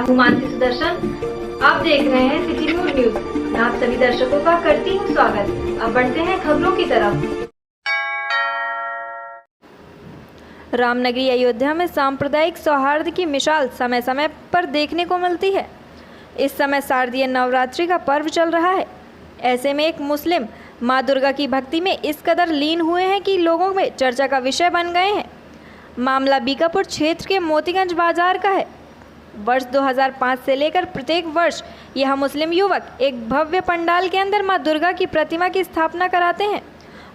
हूँ मानसी सुदर्शन। आप देख रहे हैं सिटी न्यूज। मैं आप सभी दर्शकों का करती हूँ स्वागत। अब बढ़ते हैं खबरों की तरफ। रामनगरी अयोध्या में सांप्रदायिक सौहार्द की मिसाल समय समय पर देखने को मिलती है। इस समय शारदीय नवरात्रि का पर्व चल रहा है। ऐसे में एक मुस्लिम मां दुर्गा की भक्ति में इस कदर लीन हुए हैं कि लोगों में चर्चा का विषय बन गए हैं। मामला बीकापुर क्षेत्र के मोतीगंज बाजार का है। वर्ष 2005 से लेकर प्रत्येक वर्ष यह मुस्लिम युवक एक भव्य पंडाल के अंदर मां दुर्गा की प्रतिमा की स्थापना कराते हैं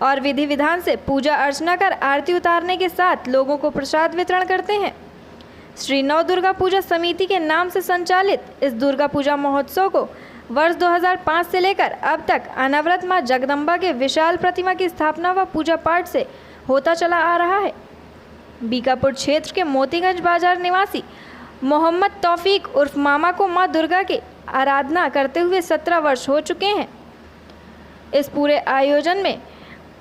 और विधि विधान से पूजा अर्चना कर आरती उतारने के साथ लोगों को प्रसाद वितरण करते हैं। श्री नव दुर्गा पूजा समिति के नाम से संचालित इस दुर्गा पूजा महोत्सव को वर्ष 2005 से लेकर अब तक अनवरत मां जगदम्बा के विशाल प्रतिमा की स्थापना व पूजा पाठ से होता चला आ रहा है। बीकापुर क्षेत्र के मोतीगंज बाजार निवासी मोहम्मद तौफीक उर्फ मामा को मां दुर्गा की आराधना करते हुए 17 वर्ष हो चुके हैं। इस पूरे आयोजन में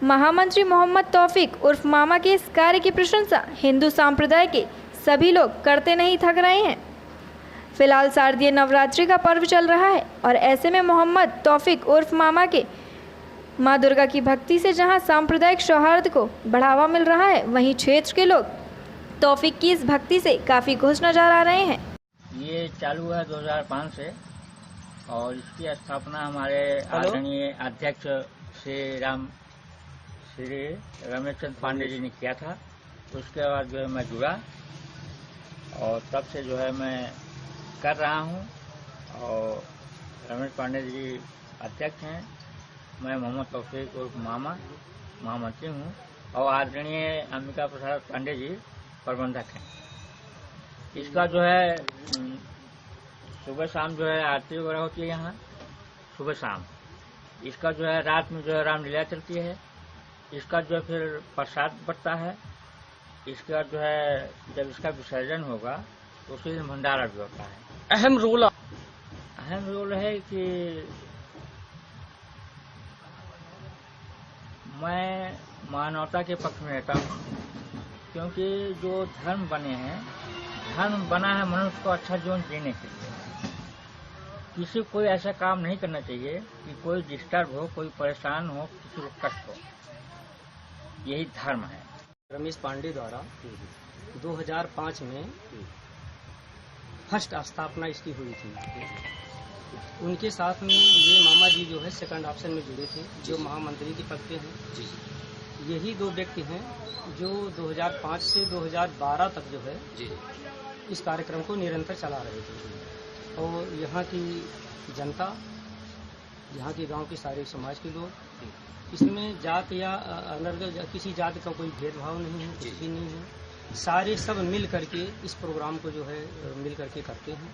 महामंत्री मोहम्मद तौफीक उर्फ मामा के इस कार्य की प्रशंसा हिंदू संप्रदाय के सभी लोग करते नहीं थक रहे हैं। फिलहाल शारदीय नवरात्रि का पर्व चल रहा है और ऐसे में मोहम्मद तौफीक उर्फ मामा के मां दुर्गा की भक्ति से जहां सांप्रदायिक सौहार्द को बढ़ावा मिल रहा है, वहीं क्षेत्र के लोग तौफीक की इस भक्ति से काफी खुश नजर आ रहे हैं। ये चालू है 2005 से और इसकी स्थापना हमारे आदरणीय अध्यक्ष श्री रमेश चंद्र पांडे जी ने किया था। उसके बाद जो है मैं जुड़ा और तब से जो है मैं कर रहा हूँ और रमेश पांडे जी अध्यक्ष हैं। मैं मोहम्मद तौफीक उर्फ मामा महामंत्री हूँ और आदरणीय अंबिका प्रसाद पांडे जी प्रबंधक हैं। इसका जो है सुबह शाम जो है आरती वगैरह होती है यहाँ सुबह शाम। इसका जो है रात में जो है रामलीला चलती है। इसका जो है फिर प्रसाद बंटता है। इसके बाद जो है जब इसका विसर्जन होगा तो उसी दिन भंडारा भी होता है। अहम रोल है कि मैं मानवता के पक्ष में रहता हूँ, क्योंकि जो धर्म बने हैं, धर्म बना है मनुष्य को अच्छा जीवन जीने के लिए। किसी को कोई ऐसा काम नहीं करना चाहिए कि कोई डिस्टर्ब हो, कोई परेशान हो, किसी को कष्ट हो। यही धर्म है। रमेश पांडे द्वारा 2005 में फर्स्ट स्थापना इसकी हुई थी। उनके साथ में ये मामा जी जो है सेकंड ऑप्शन में जुड़े थे, जो महामंत्री के पद पे हैं। यही दो व्यक्ति हैं जो 2005 से 2012 तक जो है इस कार्यक्रम को निरंतर चला रहे थे। और यहाँ की जनता, यहाँ के गांव के सारे समाज के लोग, इसमें जात या अनर्गल किसी जात का कोई भेदभाव नहीं है, कुछ भी नहीं है। सारे सब मिल करके इस प्रोग्राम को जो है मिल करके करते हैं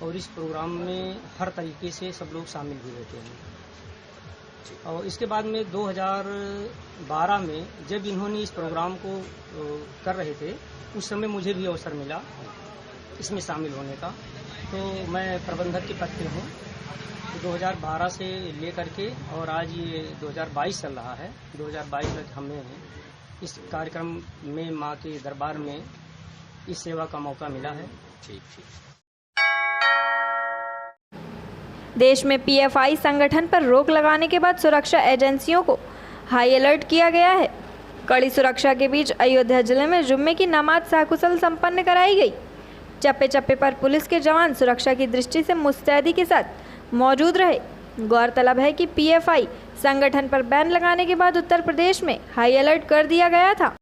और इस प्रोग्राम में हर तरीके से सब लोग शामिल भी रहते हैं। और इसके बाद में 2012 में जब इन्होंने इस प्रोग्राम को कर रहे थे, उस समय मुझे भी अवसर मिला इसमें शामिल होने का। तो मैं प्रबंधक के पद पे हूँ 2012 से लेकर के, और आज ये 2022 चल रहा है। 2022 तक हमें इस कार्यक्रम में माँ के दरबार में इस सेवा का मौका मिला है। देश में पीएफआई संगठन पर रोक लगाने के बाद सुरक्षा एजेंसियों को हाई अलर्ट किया गया है। कड़ी सुरक्षा के बीच अयोध्या जिले में जुम्मे की नमाज सकुशल संपन्न कराई गई। चप्पे चप्पे पर पुलिस के जवान सुरक्षा की दृष्टि से मुस्तैदी के साथ मौजूद रहे। गौरतलब है कि पीएफआई संगठन पर बैन लगाने के बाद उत्तर प्रदेश में हाई अलर्ट कर दिया गया था।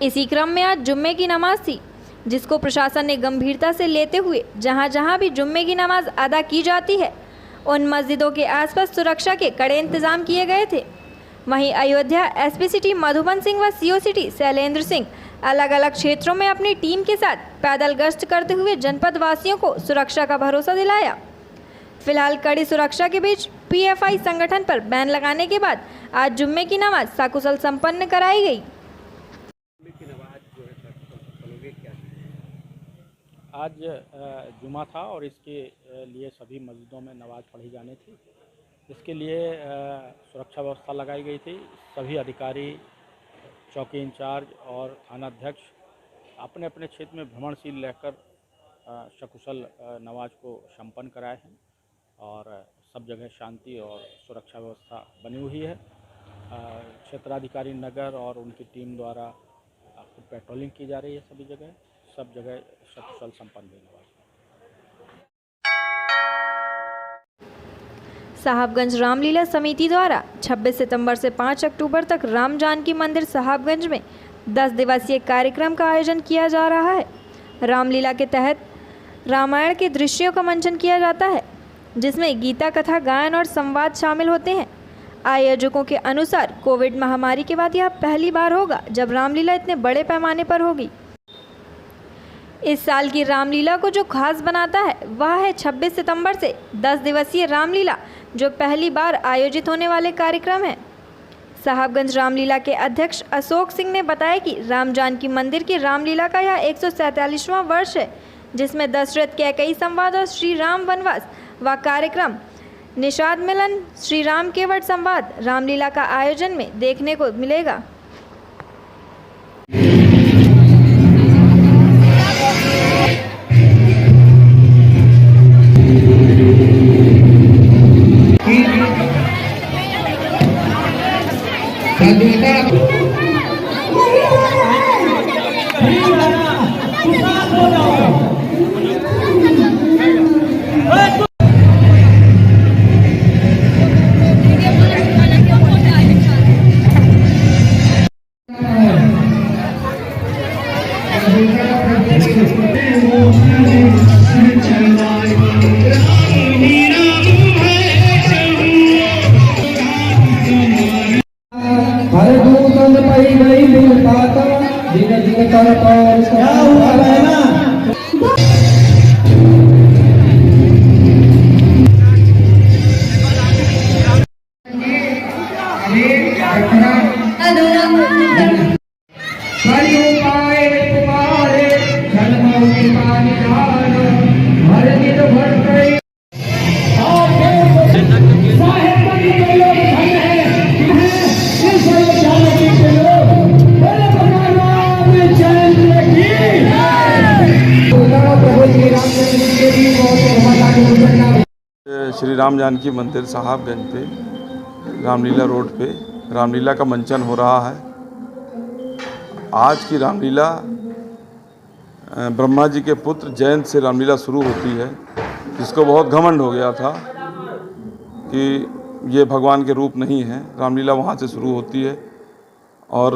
इसी क्रम में आज जुम्मे की नमाज थी, जिसको प्रशासन ने गंभीरता से लेते हुए जहां जहां भी जुम्मे की नमाज अदा की जाती है, उन मस्जिदों के आसपास सुरक्षा के कड़े इंतजाम किए गए थे। वहीं अयोध्या एसपी सिटी मधुबन सिंह व सीओ सिटी शैलेंद्र सिंह अलग अलग क्षेत्रों में अपनी टीम के साथ पैदल गश्त करते हुए जनपद वासियों को सुरक्षा का भरोसा दिलाया। फिलहाल कड़ी सुरक्षा के बीच पीएफआई संगठन पर बैन लगाने के बाद आज जुम्मे की नमाज सकुशल संपन्न कराई गई। आज जुमा था और इसके लिए सभी मस्जिदों में नमाज पढ़ी जानी थी। इसके लिए सुरक्षा व्यवस्था लगाई गई थी। सभी अधिकारी, चौकी इंचार्ज और थाना अध्यक्ष अपने अपने क्षेत्र में भ्रमणशील रहकर सकुशल नमाज को संपन्न कराए हैं और सब जगह शांति और सुरक्षा व्यवस्था बनी हुई है। क्षेत्राधिकारी नगर और उनकी टीम द्वारा पेट्रोलिंग की जा रही है सभी जगह, सब जगह सकुशल संपन्न हुई नमाज। साहबगंज रामलीला समिति द्वारा 26 सितंबर से 5 अक्टूबर तक राम जानकी मंदिर साहबगंज में 10 दिवसीय कार्यक्रम का आयोजन किया जा रहा है। रामलीला के तहत रामायण के दृश्यों का मंचन किया जाता है, जिसमें गीता कथा, गायन और संवाद शामिल होते हैं। आयोजकों के अनुसार कोविड महामारी के बाद यह पहली बार होगा जब रामलीला इतने बड़े पैमाने पर होगी। इस साल की रामलीला को जो खास बनाता है वह है 26 सितंबर से 10 दिवसीय रामलीला, जो पहली बार आयोजित होने वाले कार्यक्रम है। साहबगंज रामलीला के अध्यक्ष अशोक सिंह ने बताया कि राम जानकी मंदिर की रामलीला का यह 147वां वर्ष है, जिसमें दशरथ कैकेयी संवाद और श्री राम वनवास व कार्यक्रम निषाद मिलन, श्री राम केवट संवाद रामलीला का आयोजन में देखने को मिलेगा। श्री राम जानकी मंदिर साहबगंज पे रामलीला रोड पे रामलीला का मंचन हो रहा है। आज की रामलीला ब्रह्मा जी के पुत्र जयंत से रामलीला शुरू होती है, जिसको बहुत घमंड हो गया था कि ये भगवान के रूप नहीं है। रामलीला वहाँ से शुरू होती है और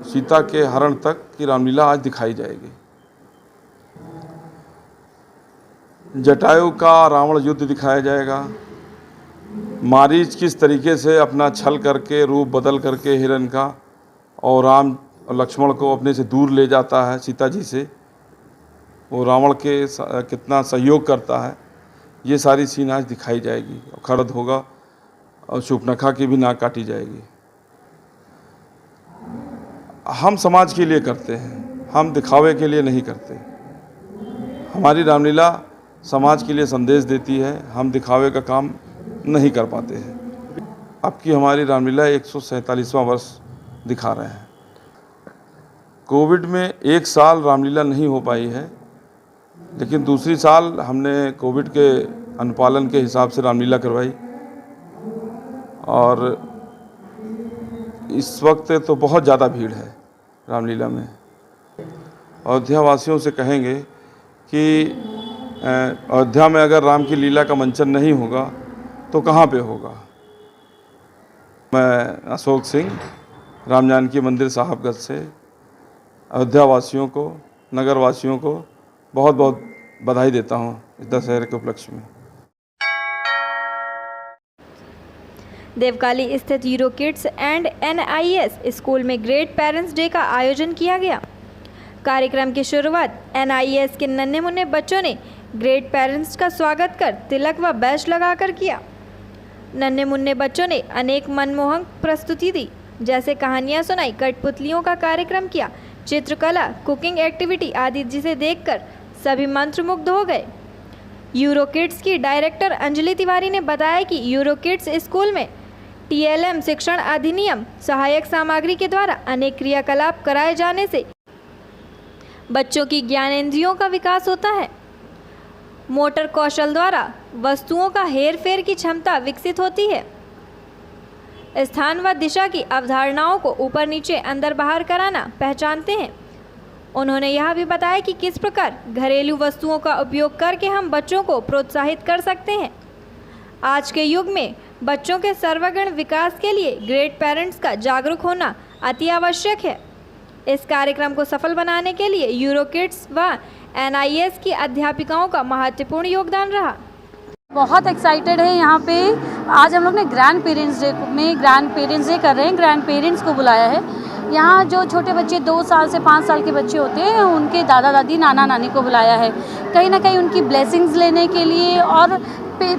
सीता के हरण तक की रामलीला आज दिखाई जाएगी। जटायु का रावण युद्ध दिखाया जाएगा। मारीच किस तरीके से अपना छल करके रूप बदल करके हिरण का और राम और लक्ष्मण को अपने से दूर ले जाता है सीता जी से, वो रावण के कितना सहयोग करता है, ये सारी सीन आज दिखाई जाएगी। खरद होगा और शूर्पणखा की भी नाक काटी जाएगी। हम समाज के लिए करते हैं, हम दिखावे के लिए नहीं करते। हमारी रामलीला समाज के लिए संदेश देती है, हम दिखावे का काम नहीं कर पाते हैं। अब की हमारी रामलीला 147वां वर्ष दिखा रहे हैं। कोविड में एक साल रामलीला नहीं हो पाई है, लेकिन दूसरी साल हमने कोविड के अनुपालन के हिसाब से रामलीला करवाई और इस वक्त तो बहुत ज़्यादा भीड़ है रामलीला में। अयोध्या वासियों से कहेंगे कि अयोध्या में अगर राम की लीला का मंचन नहीं होगा तो कहाँ पे होगा। मैं अशोक सिंह राम जानकी मंदिर साहबगंज से अयोध्या वासियों को, नगर वासियों को बहुत बहुत बधाई देता हूँ इस दशहरे के उपलक्ष्य में। देवकाली स्थित euro kids and NIS school में ग्रेट पेरेंट्स डे का आयोजन किया गया। कार्यक्रम की शुरुआत NIS के नन्हे मुन्ने बच्चों ने ग्रेट पेरेंट्स का स्वागत कर तिलक व बैच लगाकर किया। नन्हे मुन्ने बच्चों ने अनेक मनमोहक प्रस्तुति दी, जैसे कहानियां सुनाई, कठपुतलियों का कार्यक्रम किया, चित्रकला, कुकिंग एक्टिविटी आदि, जिसे देखकर सभी मंत्रमुग्ध हो गए। यूरो किड्स की डायरेक्टर अंजलि तिवारी ने बताया कि यूरो किड्स स्कूल में TLM शिक्षण अधिनियम सहायक सामग्री के द्वारा अनेक क्रियाकलाप कराए जाने से बच्चों की ज्ञानेंद्रियों का विकास होता है। मोटर कौशल द्वारा वस्तुओं का हेर फेर की क्षमता विकसित होती है। स्थान व दिशा की अवधारणाओं को ऊपर नीचे अंदर बाहर कराना पहचानते हैं। उन्होंने यह भी बताया कि किस प्रकार घरेलू वस्तुओं का उपयोग करके हम बच्चों को प्रोत्साहित कर सकते हैं। आज के युग में बच्चों के सर्वगुण विकास के लिए ग्रेट पेरेंट्स का जागरूक होना अति आवश्यक है। इस कार्यक्रम को सफल बनाने के लिए यूरोकिड्स व NIS की अध्यापिकाओं का महत्वपूर्ण योगदान रहा। बहुत एक्साइटेड है यहाँ पे। आज हम लोग ने ग्रैंड पेरेंट्स डे में ग्रैंड पेरेंट्स डे कर रहे हैं, ग्रैंड पेरेंट्स को बुलाया है। यहाँ जो छोटे बच्चे 2 साल से 5 साल के बच्चे होते हैं उनके दादा दादी नाना नानी को बुलाया है, कहीं ना कहीं उनकी ब्लेसिंग्स लेने के लिए, और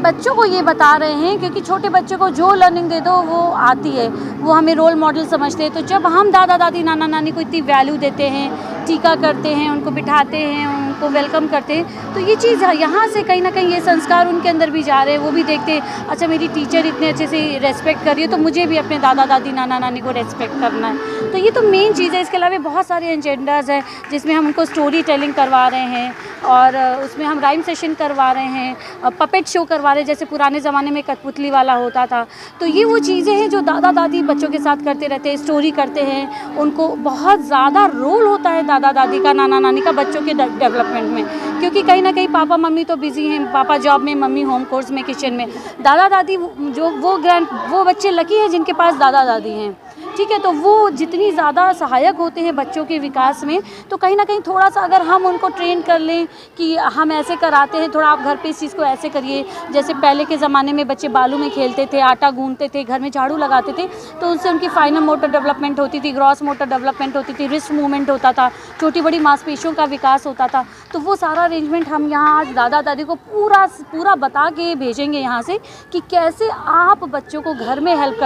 बच्चों को ये बता रहे हैं क्योंकि छोटे बच्चे को जो लर्निंग दे दो वो आती है, वो हमें रोल मॉडल समझते हैं। तो जब हम दादा दादी नाना नानी को इतनी वैल्यू देते हैं, टीका करते हैं, उनको बिठाते हैं, उनको वेलकम करते हैं, तो ये चीज़ यहाँ से कहीं ना कहीं ये संस्कार उनके अंदर भी जा रहे हैं। वो भी देखते हैं अच्छा मेरी टीचर इतने अच्छे से रेस्पेक्ट कर रही है तो मुझे भी अपने दादा दादी नाना नानी को रेस्पेक्ट करना है। तो ये तो मेन चीज़ है। इसके अलावा बहुत सारे एजेंडाज हैं जिसमें हम उनको स्टोरी टेलिंग करवा रहे हैं और उसमें हम राइम सेशन करवा रहे हैं, पपेट शो करवा रहे हैं, जैसे पुराने ज़माने में कठपुतली वाला होता था। तो ये वो चीज़ें हैं जो दादा दादी बच्चों के साथ करते रहते हैं, स्टोरी करते हैं। उनको बहुत ज़्यादा रोल होता है दादा दादी का, नाना नानी का बच्चों के डेवलपमेंट में, क्योंकि कहीं ना कहीं पापा मम्मी तो बिजी हैं, पापा जॉब में, मम्मी होम कोर्स में, किचन में। दादा दादी जो वो बच्चे लकी हैं जिनके पास दादा दादी हैं, ठीक है। तो वो जितनी ज़्यादा सहायक होते हैं बच्चों के विकास में, तो कहीं ना कहीं थोड़ा सा अगर हम उनको ट्रेन कर लें कि हम ऐसे कराते हैं, थोड़ा आप घर पे इस चीज़ को ऐसे करिए। जैसे पहले के ज़माने में बच्चे बालू में खेलते थे, आटा गूंथते थे, घर में झाड़ू लगाते थे, तो उनसे उनकी फाइनल मोटर डेवलपमेंट होती थी, ग्रॉस मोटर डेवलपमेंट होती थी, रिस्ट मूवमेंट होता था, छोटी बड़ी मांसपेशियों का विकास होता था। तो वो सारा अरेंजमेंट हम यहाँ आज दादा दादी को पूरा बता के भेजेंगे यहाँ से कि कैसे आप बच्चों को घर में हेल्प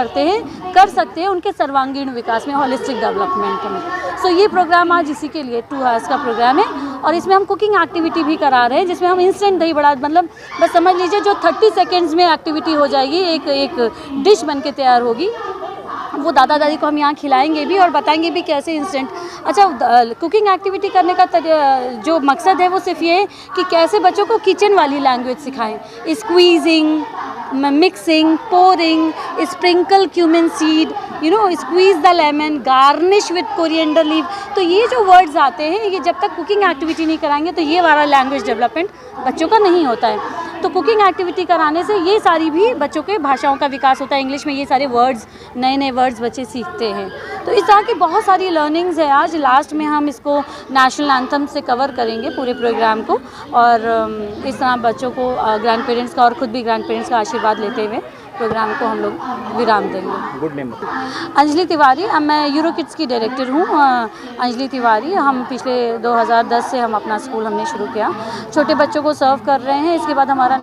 कर सकते हैं उनके सर्वांगीण विकास में, होलिस्टिक डेवलपमेंट में। सो ये प्रोग्राम आज इसी के लिए 2 आवर्स का प्रोग्राम है और इसमें हम कुकिंग एक्टिविटी भी करा रहे हैं, जिसमें हम इंस्टेंट दही बड़ा, मतलब बस समझ लीजिए जो 30 सेकेंड्स में एक्टिविटी हो जाएगी, एक डिश बन के तैयार होगी। वो दादा दादी को हम यहाँ खिलाएंगे भी और बताएंगे भी कैसे इंस्टेंट। अच्छा, कुकिंग एक्टिविटी करने का जो मकसद है वो सिर्फ ये है कि कैसे बच्चों को किचन वाली लैंग्वेज सिखाएं, squeezing, mixing, pouring, sprinkle cumin seed, squeeze the lemon, garnish with coriander leave. तो ये जो वर्ड्स आते हैं, ये जब तक कुकिंग एक्टिविटी नहीं कराएंगे तो ये वाला लैंग्वेज डेवलपमेंट बच्चों का नहीं होता है। तो कुकिंग एक्टिविटी कराने से ये सारी भी बच्चों के भाषाओं का विकास होता है। इंग्लिश में ये सारे वर्ड्स, नए नए वर्ड्स बच्चे सीखते हैं। तो इस तरह की बहुत सारी लर्निंग्स है। आज लास्ट में हम इसको नेशनल एंथम से कवर करेंगे पूरे प्रोग्राम को, और इस तरह बच्चों को ग्रैंड पेरेंट्स का और ख़ुद भी ग्रैंड पेरेंट्स का आशीर्वाद लेते हुए प्रोग्राम को हम लोग विराम देंगे। Good name? अंजलि तिवारी। मैं यूरोकिड्स की डायरेक्टर हूँ। अंजलि तिवारी। हम पिछले 2010 से हम अपना स्कूल हमने शुरू किया, छोटे बच्चों को सर्व कर रहे हैं। इसके बाद हमारा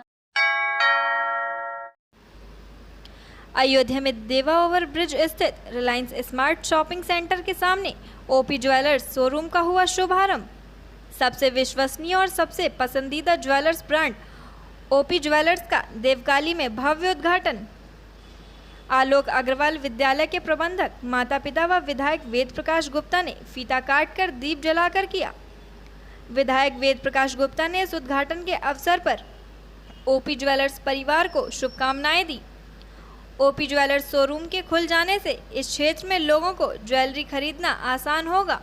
अयोध्या में देवा ओवर ब्रिज स्थित रिलायंस स्मार्ट शॉपिंग सेंटर के सामने ओपी ज्वेलर्स शोरूम का हुआ शुभारंभ। सबसे विश्वसनीय और सबसे पसंदीदा ज्वेलर्स ब्रांड ओपी ज्वेलर्स का देवकाली में भव्य उद्घाटन। आलोक अग्रवाल विद्यालय के प्रबंधक, माता पिता व विधायक वेद प्रकाश गुप्ता ने फीता काटकर दीप जलाकर किया। विधायक वेद प्रकाश गुप्ता ने इस उद्घाटन के अवसर पर ओपी ज्वेलर्स परिवार को शुभकामनाएं दी। ओपी ज्वेलर्स शोरूम के खुल जाने से इस क्षेत्र में लोगों को ज्वेलरी खरीदना आसान होगा।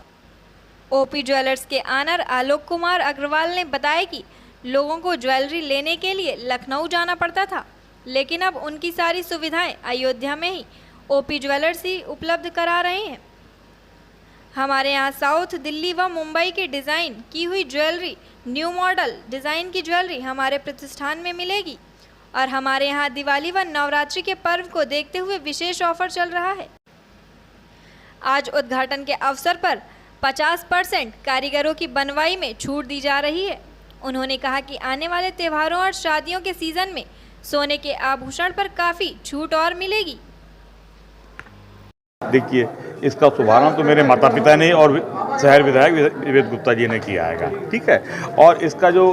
ओपी ज्वेलर्स के ऑनर आलोक कुमार अग्रवाल ने बताया कि लोगों को ज्वेलरी लेने के लिए लखनऊ जाना पड़ता था, लेकिन अब उनकी सारी सुविधाएं अयोध्या में ही ओपी ज्वेलर्स ही उपलब्ध करा रहे हैं। हमारे यहाँ साउथ दिल्ली व मुंबई की डिज़ाइन की हुई ज्वेलरी, न्यू मॉडल डिज़ाइन की ज्वेलरी हमारे प्रतिष्ठान में मिलेगी और हमारे यहाँ दिवाली व नवरात्रि के पर्व को देखते हुए विशेष ऑफर चल रहा है। आज उद्घाटन के अवसर पर 50% कारीगरों की बनवाई में छूट दी जा रही है। उन्होंने कहा कि आने वाले त्योहारों और शादियों के सीजन में सोने के आभूषण पर काफ़ी छूट और मिलेगी। देखिए, इसका शुभारंभ तो मेरे माता पिता ने और शहर विधायक वेद गुप्ता जी ने किया है, ठीक है। और इसका जो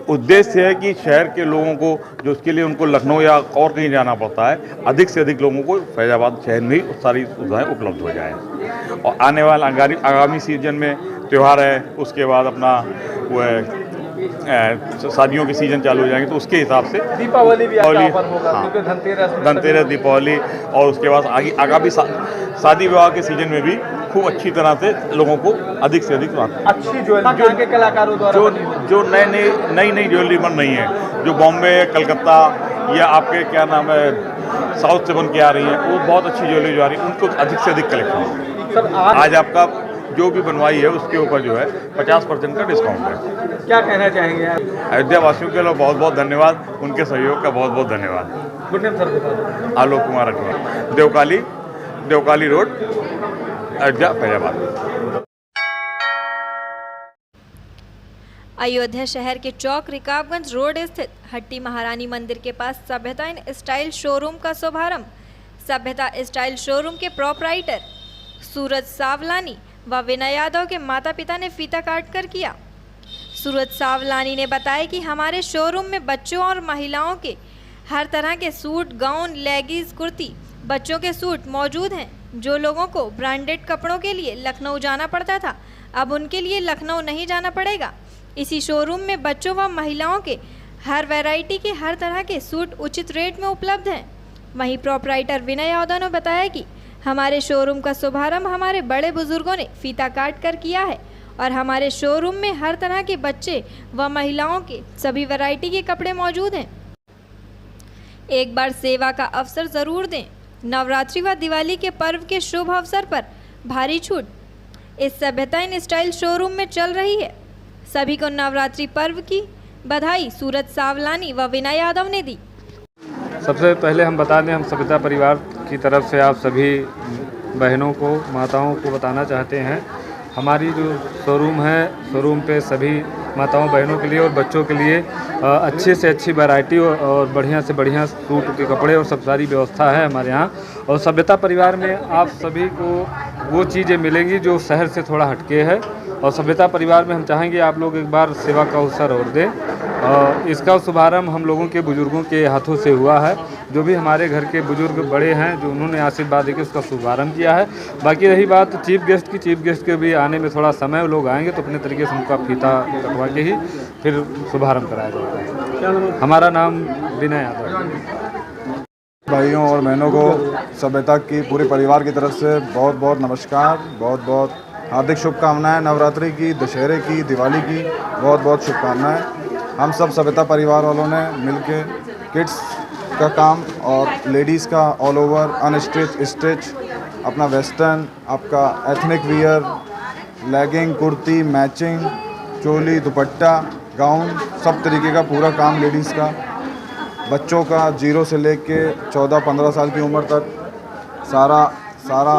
उद्देश्य है कि शहर के लोगों को, जो उसके लिए उनको लखनऊ या और कहीं जाना पड़ता है, अधिक से अधिक लोगों को फैजाबाद शहर में ही सारी सुविधाएं उपलब्ध हो जाए। और आने वाले आगामी सीजन में त्यौहार है, उसके बाद अपना वो है शादियों के सीज़न चालू हो जाएंगे, तो उसके हिसाब से दीपावली भी आपका ऑफर होगा, हाँ, क्योंकि धनतेरस, दीपावली और उसके बाद आगामी शादी विवाह के सीजन में भी खूब अच्छी तरह से लोगों को अधिक से अधिक अच्छी ज्वेलरी के कलाकारों द्वारा जो नई ज्वेलरी बन रही है, जो बॉम्बे, कलकत्ता या आपके क्या नाम है साउथ से बन के आ रही है, वो बहुत अच्छी ज्वेलरी जो आ रही है, उनको अधिक से अधिक कलेक्शन। आज आपका जो भी बनवाई है उसके ऊपर जो है 50% का डिस्काउंट है। क्या कहना चाहेंगे आप? अयोध्या वासियों के लिए बहुत बहुत धन्यवाद, उनके सहयोग का बहुत बहुत धन्यवाद। Good name sir. Alok Kumar Athwa, Devkali road, Ayodhya, Faizabad. Ayodhya शहर के चौक रिकाबगंज रोड स्थित हट्टी महारानी मंदिर के पास सभ्यता इन स्टाइल शोरूम का शुभारंभ सभ्यता स्टाइल शोरूम के प्रोपराइटर सूरज सावलानी व विनय यादव के माता पिता ने फीता काट कर किया। सूरज सावलानी ने बताया कि हमारे शोरूम में बच्चों और महिलाओं के हर तरह के सूट, गाउन, लेगिंग्स, कुर्ती, बच्चों के सूट मौजूद हैं। जो लोगों को ब्रांडेड कपड़ों के लिए लखनऊ जाना पड़ता था, अब उनके लिए लखनऊ नहीं जाना पड़ेगा। इसी शोरूम में बच्चों व महिलाओं के हर वैरायटी के हर तरह के सूट उचित रेट में उपलब्ध हैं। वहीं प्रोपराइटर विनय यादव ने बताया कि हमारे शोरूम का शुभारंभ हमारे बड़े बुजुर्गों ने फीता काट कर किया है और हमारे शोरूम में हर तरह के बच्चे व महिलाओं के सभी वैरायटी के कपड़े मौजूद हैं। एक बार सेवा का अवसर ज़रूर दें। नवरात्रि व दिवाली के पर्व के शुभ अवसर पर भारी छूट इस सभ्यता इन स्टाइल शोरूम में चल रही है। सभी को नवरात्रि पर्व की बधाई सूरज सावलानी व विनय यादव ने दी। सबसे पहले हम बता दें, हम सभ्यता परिवार की तरफ से आप सभी बहनों को, माताओं को बताना चाहते हैं, हमारी जो शोरूम है, शोरूम पे सभी माताओं बहनों के लिए और बच्चों के लिए अच्छे से अच्छी वैरायटी और बढ़िया से बढ़िया सूट के कपड़े और सब सारी व्यवस्था है हमारे यहाँ। और सभ्यता परिवार में आप सभी को वो चीज़ें मिलेंगी जो शहर से थोड़ा हटके है। और सभ्यता परिवार में हम चाहेंगे आप लोग एक बार सेवा का अवसर और दें। इसका शुभारंभ हम लोगों के बुजुर्गों के हाथों से हुआ है। जो भी हमारे घर के बुजुर्ग बड़े हैं, जो उन्होंने आशीर्वाद देकर उसका शुभारंभ किया है। बाकी रही बात चीफ गेस्ट की, चीफ गेस्ट के भी आने में थोड़ा समय, लोग आएंगे तो अपने तरीके से उनका फीता कटवा के ही फिर शुभारंभ कराया जाएगा। हमारा नाम विनय यादव। भाइयों और बहनों को सभ्यता की पूरे परिवार की तरफ से बहुत बहुत नमस्कार, बहुत बहुत हार्दिक शुभकामनाएं। नवरात्रि की, दशहरे की, दिवाली की बहुत बहुत शुभकामनाएं। हम सब सभ्यता परिवार वालों ने मिलके किड्स का काम और लेडीज़ का ऑल ओवर स्टिच, अपना वेस्टर्न, आपका ethnic wear, legging, kurti, matching, choli, dupatta, gown, सब तरीके का पूरा काम लेडीज़ का, बच्चों का 0 से लेके 14-15 साल की उम्र तक सारा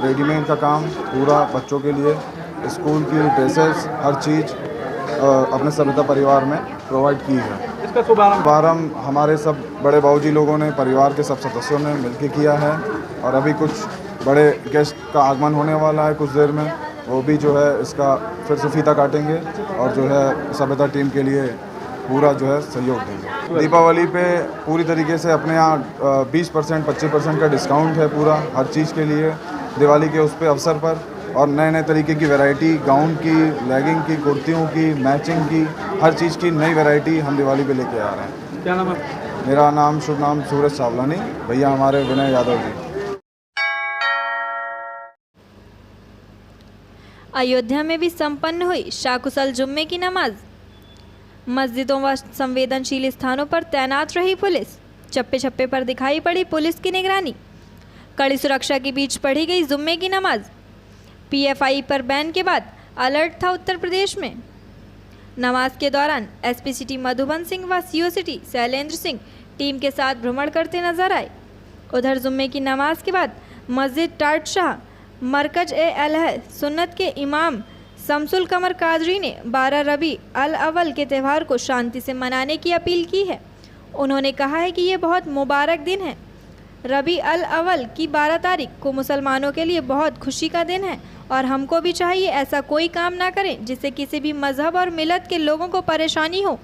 रेडीमेड का काम पूरा बच्चों के लिए, स्कूल की ड्रेसेस, हर चीज़ अपने सभ्यता परिवार में प्रोवाइड की है। इसका शुभारंभ हमारे सब बड़े बाबूजी लोगों ने, परिवार के सब सदस्यों ने मिलकर किया है। और अभी कुछ बड़े गेस्ट का आगमन होने वाला है कुछ देर में, वो भी जो है इसका फिर से फीता काटेंगे और जो है सभ्यता टीम के लिए पूरा जो है सहयोग देंगे। दीपावली पे पूरी तरीके से अपने यहाँ 20%, 25% का डिस्काउंट है पूरा हर चीज़ के लिए दिवाली के उस पे अवसर पर। और नए नए तरीके की वैरायटी, गाउन की, लेगिंग की, कुर्तियों की, मैचिंग की, हर चीज़ की नई वैरायटी हम दिवाली पे लेके आ रहे हैं। क्या नाम है? मेरा नाम, शुभ नाम सूरज सावलानी, भैया हमारे विनय यादव जी। अयोध्या में भी संपन्न हुई शाकुशल जुम्मे की नमाज। मस्जिदों व संवेदनशील स्थानों पर तैनात रही पुलिस। चप्पे छप्पे पर दिखाई पड़ी पुलिस की निगरानी। कड़ी सुरक्षा के बीच पढ़ी गई जुम्मे की नमाज। पीएफआई पर बैन के बाद अलर्ट था उत्तर प्रदेश में। नमाज के दौरान एसपी सिटी मधुबन सिंह व CO city Shailendra Singh team के साथ भ्रमण करते नजर आए। उधर जुम्मे की नमाज के बाद मस्जिद टाट शाह मरकज ए अलह सुन्नत के इमाम शमसुल कमर कादरी ने 12 रबी अल अव्वल के त्यौहार को शांति से मनाने की अपील की है। उन्होंने कहा है कि ये बहुत मुबारक दिन है। रबी अल अव्वल की 12 तारीख को मुसलमानों के लिए बहुत खुशी का दिन है और हमको भी चाहिए ऐसा कोई काम ना करें जिससे किसी भी मजहब और मिलत के लोगों को परेशानी हो।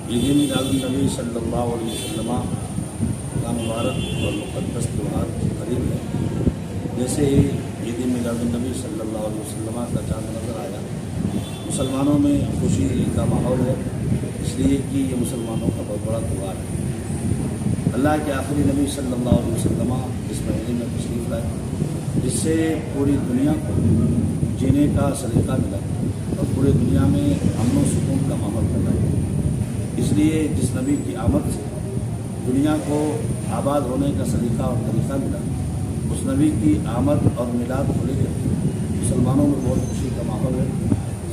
ये दिन नबी सल्लल्लाहु अलैहि वसल्लम का मुबारक और मुक़द्दस त्यौहार करीब है। जैसे ही ईद मिलादुन्नबी सल्लल्लाहु अलैहि वसल्लम का चांद नज़र आया, मुसलमानों में खुशी का माहौल है, इसलिए कि ये मुसलमानों का बहुत बड़ा त्यौहार है। अल्लाह के आखिरी नबी सल्लल्लाहु अलैहि वसल्लम इस महीने में तशरीफ़ लाए, जिससे पूरी दुनिया को जीने का सलीका मिला और पूरी दुनिया में अमन व सुकून का माहौल बना है। इसलिए जिस नबी की आमद से दुनिया को आबाद होने का सलीका और तरीक़ा मिला, उस नबी की आमद और मिलाद को लेकर मुसलमानों में बहुत खुशी का माहौल है।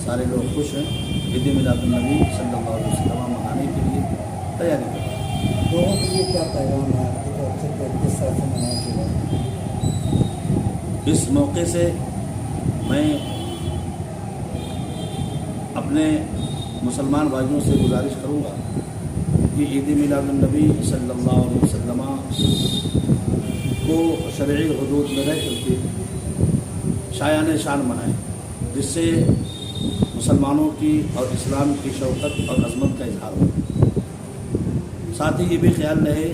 सारे लोग खुश हैं। ईद मिलादुन्नबी सल्लल्लाहु अलैहि वसल्लम मनाने के लिए तैयारी कर रहे हैं। लोगों के लिए क्या पैगाम है आपकी तरफ से किस तरह से मनाने के बाद? इस मौके से मैं अपने मुसलमान भाइयों से गुजारिश करूँगा कि ईद मिलादुन्नबी सल्लल्लाहु अलैहि वसल्लम को शरई हुदूद में रह करके शायान शान मनाएं, जिससे मुसलमानों की और इस्लाम की शौकत और अज़मत का इजहार हो। साथ ही ये भी ख्याल रहे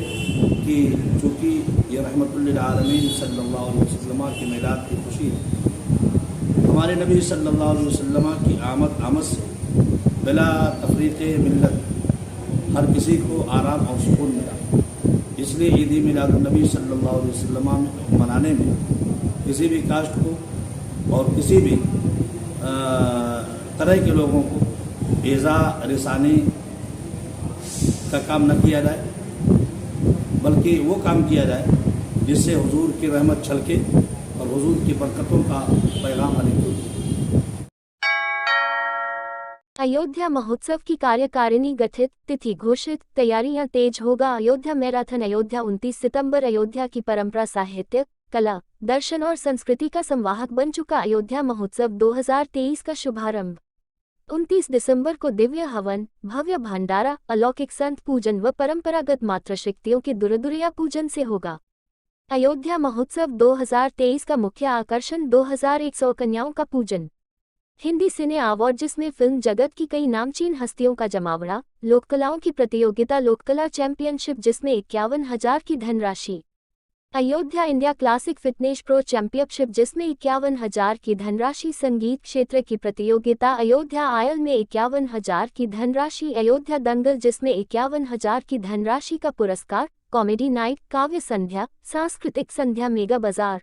कि चूँकि ये रहमतुल लिल आलमीन सल्लल्लाहु अलैहि वसल्लम की मिलाद की खुशी है, हमारे नबी सल्लल्लाहु अलैहि वसल्लम की आमद से बिला तफरीक़ मिल्लत हर किसी को आराम और सुकून मिला। इसलिए ईद मिलादुन्नबी सल्लल्लाहु अलैहि वसल्लम मनाने में किसी भी कास्ट को और किसी भी तरह के लोगों को ईज़ा रिसानी का काम न किया जाए, बल्कि वो काम किया जाए जिससे हुजूर की रहमत छलके और हुजूर की बरकतों का पैगाम आने के लिए। अयोध्या महोत्सव की कार्यकारिणी गठित, तिथि घोषित, तैयारियां तेज। होगा अयोध्या मैराथन। अयोध्या 29 सितंबर। अयोध्या की परंपरा, साहित्य, कला, दर्शन और संस्कृति का संवाहक बन चुका अयोध्या महोत्सव 2023 का शुभारंभ 29 दिसंबर को दिव्य हवन, भव्य भंडारा, अलौकिक संत पूजन व परंपरागत मातृशक्तियों के दुर्दुरिया पूजन से होगा। अयोध्या महोत्सव 2023 का मुख्य आकर्षण 2100 कन्याओं का पूजन, हिंदी सिने अवार्ड जिसमें फिल्म जगत की कई नामचीन हस्तियों का जमावड़ा, लोककलाओं की प्रतियोगिता लोककला चैंपियनशिप जिसमें 51,000 की धनराशि, Ayodhya India classic fitness pro championship जिसमें 51,000 की धनराशि, संगीत क्षेत्र की प्रतियोगिता अयोध्या आयल में 51,000 की धनराशि, अयोध्या दंगल जिसमें 51,000 की धनराशि का पुरस्कार, कॉमेडी नाइट, काव्य संध्या, सांस्कृतिक संध्या, मेगा बाजार,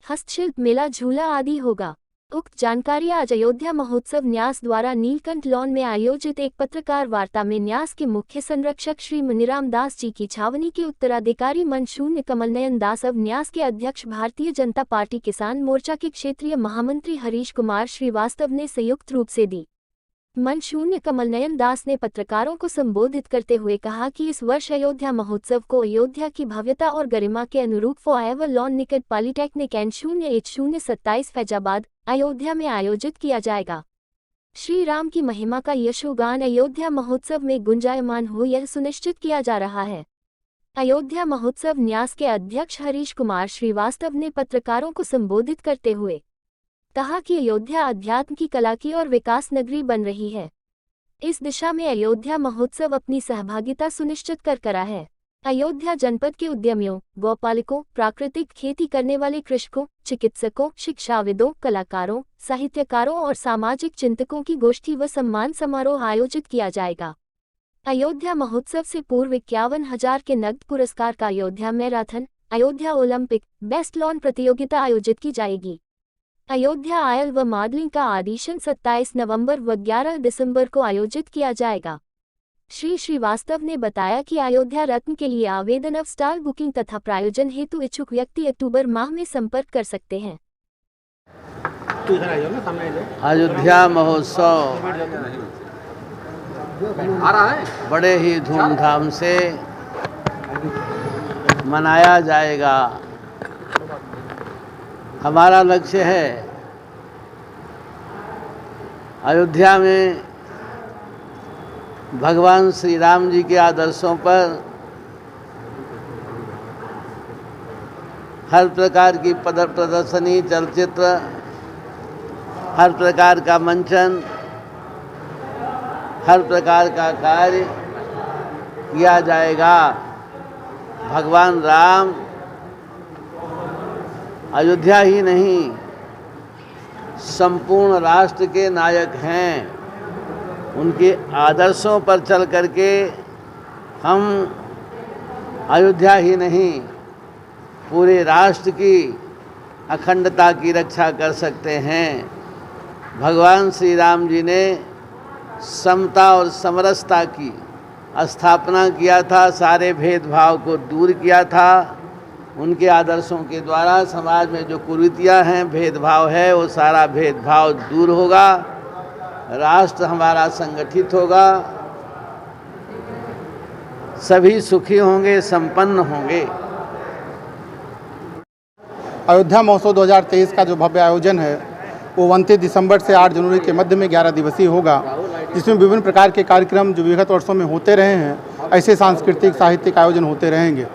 हस्तशिल्प मेला, झूला आदि होगा। उक्त जानकारी आज अयोध्या महोत्सव न्यास द्वारा नीलकंठ लॉन में आयोजित एक पत्रकार वार्ता में न्यास के मुख्य संरक्षक श्री मुनिराम दास जी की छावनी के उत्तराधिकारी मनशून्य कमलनयन दास, अब न्यास के अध्यक्ष भारतीय जनता पार्टी किसान मोर्चा के क्षेत्रीय महामंत्री हरीश कुमार श्रीवास्तव ने संयुक्त रूप से दी। मनशून्य कमलनयन दास ने पत्रकारों को संबोधित करते हुए कहा कि इस वर्ष अयोध्या महोत्सव को अयोध्या की भव्यता और गरिमा के अनुरूप फॉरएवर लॉन निकट polytechnic and 0H027 Faizabad Ayodhya में आयोजित किया जाएगा। श्री राम की महिमा का यशोगान अयोध्या महोत्सव में गुंजायमान हो, यह सुनिश्चित किया जा रहा है। अयोध्या महोत्सव न्यास के अध्यक्ष हरीश कुमार श्रीवास्तव ने पत्रकारों को संबोधित करते हुए कहा कि अयोध्या अध्यात्म की कला की और विकास नगरी बन रही है। इस दिशा में अयोध्या महोत्सव अपनी सहभागिता सुनिश्चित कर रहा है। अयोध्या जनपद के उद्यमियों, गौपालकों, प्राकृतिक खेती करने वाले कृषकों, चिकित्सकों, शिक्षाविदों, कलाकारों, साहित्यकारों और सामाजिक चिंतकों की गोष्ठी व सम्मान समारोह आयोजित किया जाएगा। अयोध्या महोत्सव से पूर्व 51,000 के नगद पुरस्कार का Ayodhya marathon, Ayodhya Olympic, best lawn प्रतियोगिता आयोजित की जाएगी। अयोध्या आयल व मॉडलिंग का ऑडिशन 27 नवंबर व 11 दिसंबर को आयोजित किया जाएगा। श्री श्रीवास्तव ने बताया कि अयोध्या रत्न के लिए आवेदन अब स्टॉल बुकिंग तथा प्रायोजन हेतु इच्छुक व्यक्ति अक्टूबर माह में संपर्क कर सकते हैं। अयोध्या महोत्सव बड़े ही धूमधाम से मनाया जाएगा। हमारा लक्ष्य है अयोध्या में भगवान श्री राम जी के आदर्शों पर हर प्रकार की प्रदर्शनी, चलचित्र, हर प्रकार का मंचन, हर प्रकार का कार्य किया जाएगा। भगवान राम अयोध्या ही नहीं संपूर्ण राष्ट्र के नायक हैं। उनके आदर्शों पर चल करके हम अयोध्या ही नहीं पूरे राष्ट्र की अखंडता की रक्षा कर सकते हैं। भगवान श्री राम जी ने समता और समरसता की स्थापना किया था, सारे भेदभाव को दूर किया था। उनके आदर्शों के द्वारा समाज में जो कुरीतियाँ हैं, भेदभाव है, वो सारा भेदभाव दूर होगा, राष्ट्र हमारा संगठित होगा, सभी सुखी होंगे, संपन्न होंगे। अयोध्या महोत्सव 2023 का जो भव्य आयोजन है वो 29 दिसंबर से 8 जनवरी के मध्य में 11 दिवसीय होगा, जिसमें विभिन्न प्रकार के कार्यक्रम जो विगत वर्षों में होते रहे हैं, ऐसे सांस्कृतिक साहित्यिक आयोजन होते रहेंगे।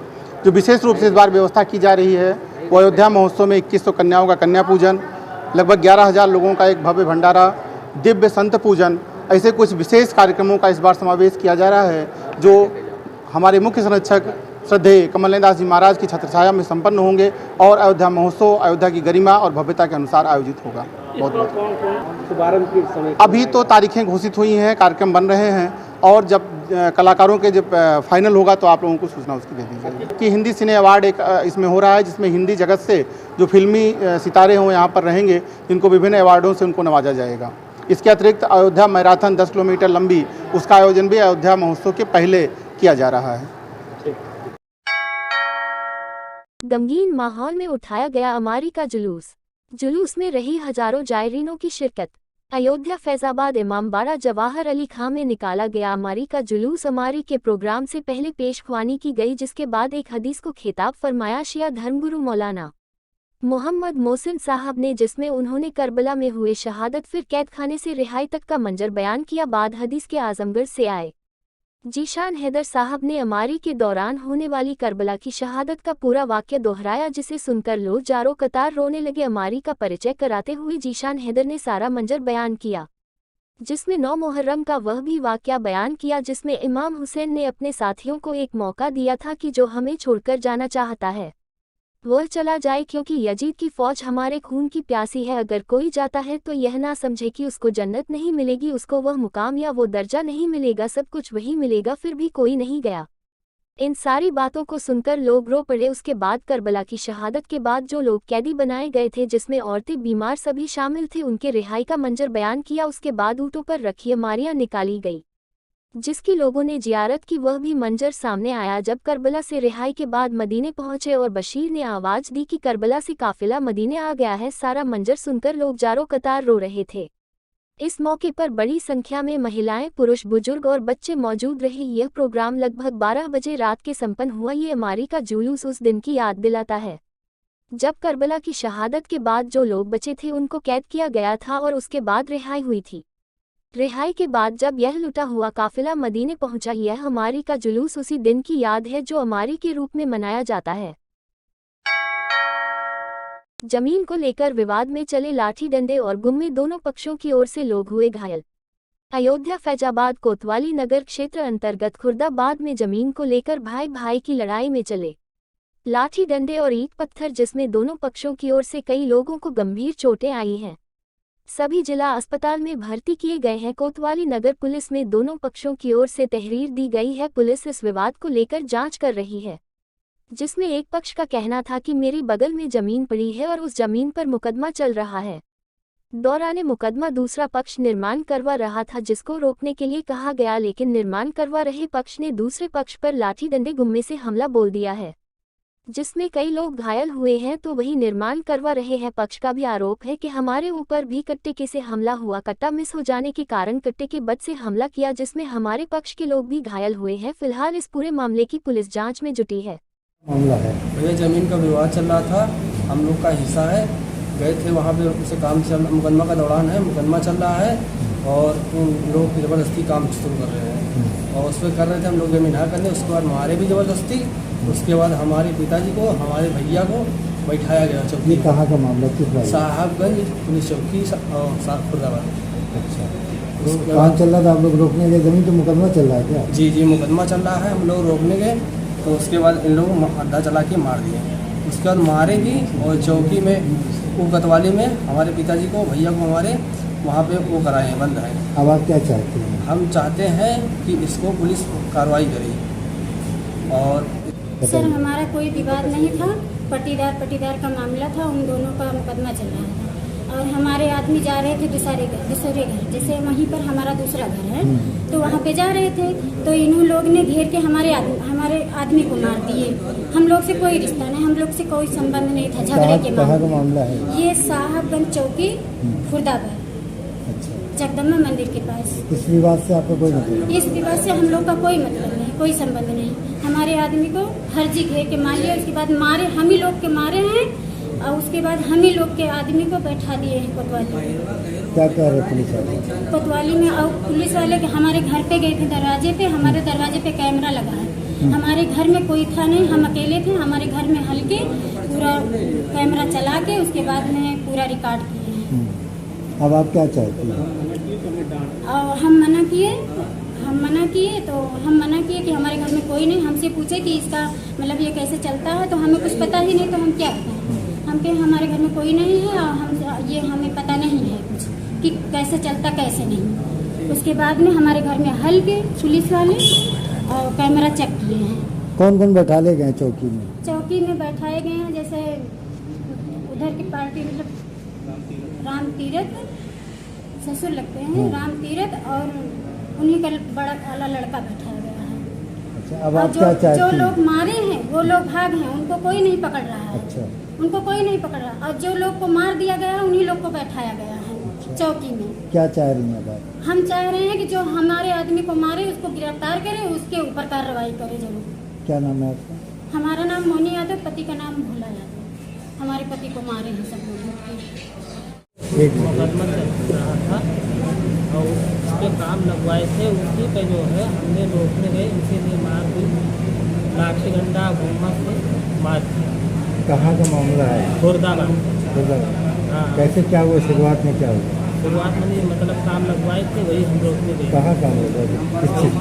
जो विशेष रूप से इस बार व्यवस्था की जा रही है वो अयोध्या महोत्सव में 2100 कन्याओं का कन्या पूजन, लगभग 11,000 लोगों का एक भव्य भंडारा, दिव्य संत पूजन, ऐसे कुछ विशेष कार्यक्रमों का इस बार समावेश किया जा रहा है, जो हमारे मुख्य संरक्षक श्रद्धेय कमल दास जी महाराज की छत्रछाया में संपन्न होंगे और अयोध्या महोत्सव अयोध्या की गरिमा और भव्यता के अनुसार आयोजित होगा। बहुत अभी तो तारीखें घोषित हुई हैं, कार्यक्रम बन रहे हैं और जब कलाकारों के जब फाइनल होगा तो आप लोगों को सूचना उसकी दे दी जाएगी। कि हिंदी सिने अवार्ड एक इसमें हो रहा है, जिसमें हिंदी जगत से जो फिल्मी सितारे हों यहाँ पर रहेंगे, जिनको विभिन्न अवार्डों से उनको नवाजा जाएगा। इसके अतिरिक्त अयोध्या मैराथन 10 किलोमीटर लंबी, उसका आयोजन भी अयोध्या महोत्सव के पहले किया जा रहा है। गमगीन माहौल में उठाया गया अमारी का जुलूस में रही हजारों जायरीनों की शिरकत। अयोध्या फैजाबाद इमामबाड़ा जवाहर अली खां में निकाला गया अमारी का जुलूस। अमारी के प्रोग्राम से पहले पेशख्वानी की गई, जिसके बाद एक हदीस को खिताब फरमाया शिया धर्मगुरु मौलाना मोहम्मद मोहसिन साहब ने, जिसमें उन्होंने करबला में हुए शहादत फिर कैद खाने से रिहाई तक का मंजर बयान किया। बाद हदीस के आजमगढ़ से आए जीशान हैदर साहब ने अमारी के दौरान होने वाली करबला की शहादत का पूरा वाक़या दोहराया, जिसे सुनकर लोग जारो कतार रोने लगे। अमारी का परिचय कराते हुए जीशान हैदर ने सारा मंजर बयान किया, जिसमें 9 मुहर्रम का वह भी वाक़या बयान किया, जिसमें इमाम हुसैन ने अपने साथियों को एक मौका दिया था कि जो हमें छोड़कर जाना चाहता है वह चला जाए, क्योंकि यजीद की फ़ौज हमारे खून की प्यासी है। अगर कोई जाता है तो यह ना समझे कि उसको जन्नत नहीं मिलेगी, उसको वह मुकाम या वो दर्जा नहीं मिलेगा, सब कुछ वही मिलेगा। फिर भी कोई नहीं गया। इन सारी बातों को सुनकर लोग रो पड़े। उसके बाद करबला की शहादत के बाद जो लोग कैदी बनाए गए थे, जिसमें औरतें, बीमार सभी शामिल थे, उनके रिहाई का मंजर बयान किया। उसके बाद ऊँटों पर रखी अमारियाँ निकाली गई, जिसकी लोगों ने जियारत की। वह भी मंजर सामने आया जब करबला से रिहाई के बाद मदीने पहुंचे और बशीर ने आवाज़ दी कि करबला से काफिला मदीने आ गया है। सारा मंजर सुनकर लोग जारो कतार रो रहे थे। इस मौके पर बड़ी संख्या में महिलाएं, पुरुष, बुजुर्ग और बच्चे मौजूद रहे। यह प्रोग्राम लगभग 12 बजे रात के संपन्न हुआ। ये अमारी का जुलूस उस दिन की याद दिलाता है जब करबला की शहादत के बाद जो लोग बचे थे उनको कैद किया गया था और उसके बाद रिहाई हुई थी। रिहाई के बाद जब यह लुटा हुआ काफिला मदीने पहुंचा, यह अमारी का जुलूस उसी दिन की याद है जो अमारी के रूप में मनाया जाता है। जमीन को लेकर विवाद में चले लाठी डंडे और गुम्मे, दोनों पक्षों की ओर से लोग हुए घायल। अयोध्या फैजाबाद कोतवाली नगर क्षेत्र अंतर्गत खुर्दाबाद में जमीन को लेकर भाई भाई की लड़ाई में चले लाठी डंडे और ईंट पत्थर, जिसमें दोनों पक्षों की ओर से कई लोगों को गंभीर चोटें आई हैं। सभी जिला अस्पताल में भर्ती किए गए हैं। कोतवाली नगर पुलिस में दोनों पक्षों की ओर से तहरीर दी गई है। पुलिस इस विवाद को लेकर जांच कर रही है, जिसमें एक पक्ष का कहना था कि मेरी बगल में जमीन पड़ी है और उस जमीन पर मुकदमा चल रहा है। दौरान मुकदमा दूसरा पक्ष निर्माण करवा रहा था, जिसको रोकने के लिए कहा गया, लेकिन निर्माण करवा रहे पक्ष ने दूसरे पक्ष पर लाठी डंडे गुम्मे से हमला बोल दिया है, जिसमें कई लोग घायल हुए हैं। तो वही निर्माण करवा रहे हैं पक्ष का भी आरोप है कि हमारे ऊपर भी कट्टे के से हमला हुआ। कट्टा मिस हो जाने के कारण कट्टे के बद से हमला किया, जिसमें हमारे पक्ष के लोग भी घायल हुए हैं। फिलहाल इस पूरे मामले की पुलिस जांच में जुटी है। मामला है भैया, जमीन का विवाद चल रहा था, हम लोग का हिस्सा है, गए थे वहाँ पे, उसे काम चल, मुकदमा का दौरान है, मुकदमा चल रहा है और लोग ज़बरदस्ती काम शुरू कर रहे हैं और उस पर कर रहे थे हम लोग जमीन हाँ करने। उसके बाद मारे भी ज़बरदस्ती। उसके बाद हमारे पिताजी को, हमारे भैया को बैठाया गया चौकी। ये कहाँ का मामला, किस बात? साहबगंज पुलिस चौकी खुर्दाबाद। अच्छा, काम चल रहा था, आप लोग रोकने गए जमीन, तो मुकदमा चल रहा है क्या? जी जी, मुकदमा चल रहा है। हम लोग रोकने गए तो उसके बाद इन लोगों को अड्डा चला के मार दिया। उसके बाद मारे भी और चौकी में वो गतवाली में हमारे पिताजी को भैया को हमारे वहाँ पे वो कराए हैं, बंद है। अब आप क्या चाहते हैं? हम चाहते हैं कि इसको पुलिस कार्रवाई करे। और सर हमारा कोई विवाद नहीं था, पटीदार का मामला था, उन दोनों का मुकदमा चल रहा था और हमारे आदमी जा रहे थे दूसरे घर, जैसे वहीं पर हमारा दूसरा घर है तो वहाँ पे जा रहे थे तो इन्हों लोग ने घेर के हमारे आदमी को मार दिए। हम लोग से कोई रिश्ता नहीं, हम लोग से कोई संबंध नहीं था। झगड़े के मामला है ये साहबगंज चौकी खुर्दाबाद जगदम्बा मंदिर के पास। इस विवाद से आपका कोई मतलब? इस विवाद से हम लोग का कोई मतलब नहीं, कोई संबंध नहीं। हमारे आदमी को फर्जी घेर के मार लिया, उसके बाद मारे हम ही लोग के मारे हैं और उसके बाद हम ही लोग के आदमी को बैठा दिए हैं कोतवाली। क्या कह रहे पुलिस वाले? कोतवाली में और पुलिस वाले के हमारे घर पे गए थे, दरवाजे पे, हमारे दरवाजे पे कैमरा लगा है। हमारे घर में कोई था नहीं, हम अकेले थे। हमारे घर में हल्के पूरा कैमरा चला के उसके बाद में पूरा रिकॉर्ड किए हैं। अब आप क्या चाहती हैं? और हम मना किए कि हमारे घर में कोई नहीं। हमसे पूछे कि इसका मतलब ये कैसे चलता है तो हमें कुछ पता ही नहीं, तो हम क्या बताएं। हम कहे हमारे घर में कोई नहीं है और हमें पता नहीं है कुछ कि कैसे चलता कैसे नहीं। उसके बाद में हमारे घर में हल्के पुलिस वाले और कैमरा चेक किए हैं। कौन कौन बैठा ले गए चौकी में? चौकी में बैठाए गए हैं जैसे उधर की पार्टी मतलब राम तीरथ ससुर लगते हैं, राम तीरथ और उन्हीं का बड़ा वाला लड़का बैठाया गया है। अच्छा, अब आप क्या चाहती हैं? जो लोग मारे हैं वो लोग भाग हैं, उनको कोई नहीं पकड़ रहा है। अच्छा, उनको कोई नहीं पकड़ रहा और जो लोग को मार दिया गया है उन्हीं लोग को बैठाया गया है। अच्छा, चौकी में क्या चाह रही हैं बात? हम चाह रहे हैं कि जो हमारे आदमी को मारे उसको गिरफ्तार करे, उसके ऊपर कार्रवाई करे जरूर। क्या नाम है आपका? हमारा नाम मोनी यादव, पति का नाम भोला यादव। हमारे पति को मारे हैं सब लोग। एक मुकदमा चल रहा था और उस पर काम लगवाए थे, उसी पे जो है हमने रोकने गए, इसीलिए मार दी। लाठी डंडा घूमा से मार दिया। कहाँ का मामला है? खुर्दाबाद। हाँ। कैसे क्या हुआ? शुरुआत में क्या हुआ? शुरुआत में नहीं, मतलब काम लगवाए थे वही हम रोकने गए। कहाँ काम होगा? किस चीज़?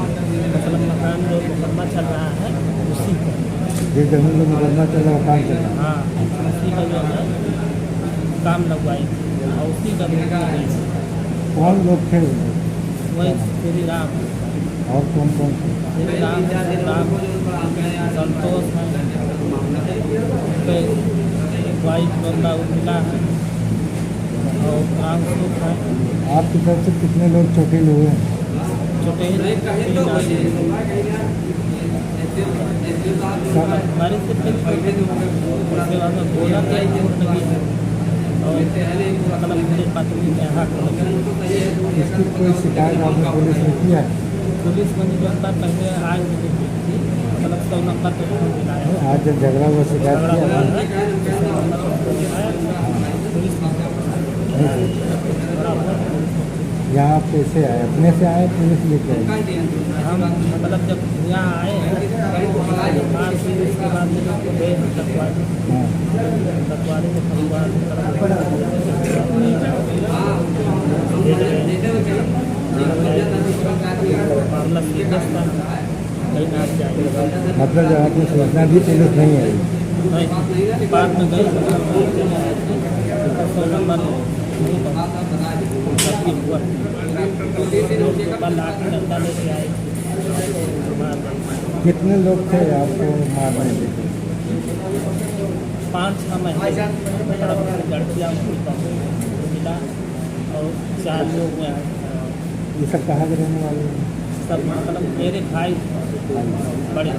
मतलब मकान जो मुकदमा चल रहा है उसी का। जिस जमीन में मुकदमा चल रहा है काम चल रहा है? हाँ, उसी का जो है काम लगवाई थी और उसी का रोकने गए। कौन लोग थे? वही श्री राम। और कौन कौन? श्री राम, संतोष है, वाइफ बंदा मिला है और रामसुख है। आपकी तरफ से कितने लोग चोटिल हुए हैं? चोटिल हमारे से उसके बाद में बोला कि चोट लगी है और मतलब मेरे पत्नी के हाथ लगी। इसकी कोई शिकायत आपने पुलिस में किया है? पुलिस में जो था पहले आज मुझे थी, मतलब 100 नंबर पे फोन मिलाया है। आज जब झगड़ा हुआ शिकायत किया यहाँ आप कैसे आए? अपने से आए पुलिस लेके आए? हम मतलब जब यहाँ आए हैं उसके बाद में गए तकवाली मामला सीरियस था, कहीं ना जाए। मतलब जब आपने सूचना दी पुलिस नहीं आई? नहीं, बाद में गए 100 नंबर हुआ लाठी डंडा लेके आए। कितने लोग थे आपको मारने के? 5-6 महीने लड़कियाँ मिला और 4 लोग में। ये सब कहाँ के रहने वाले हैं? सब मतलब मेरे भाई बड़े।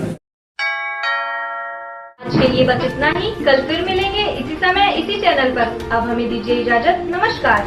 आज के लिए बस इतना ही। कल फिर मिलेंगे इसी समय इसी चैनल पर। अब हमें दीजिए इजाजत। नमस्कार।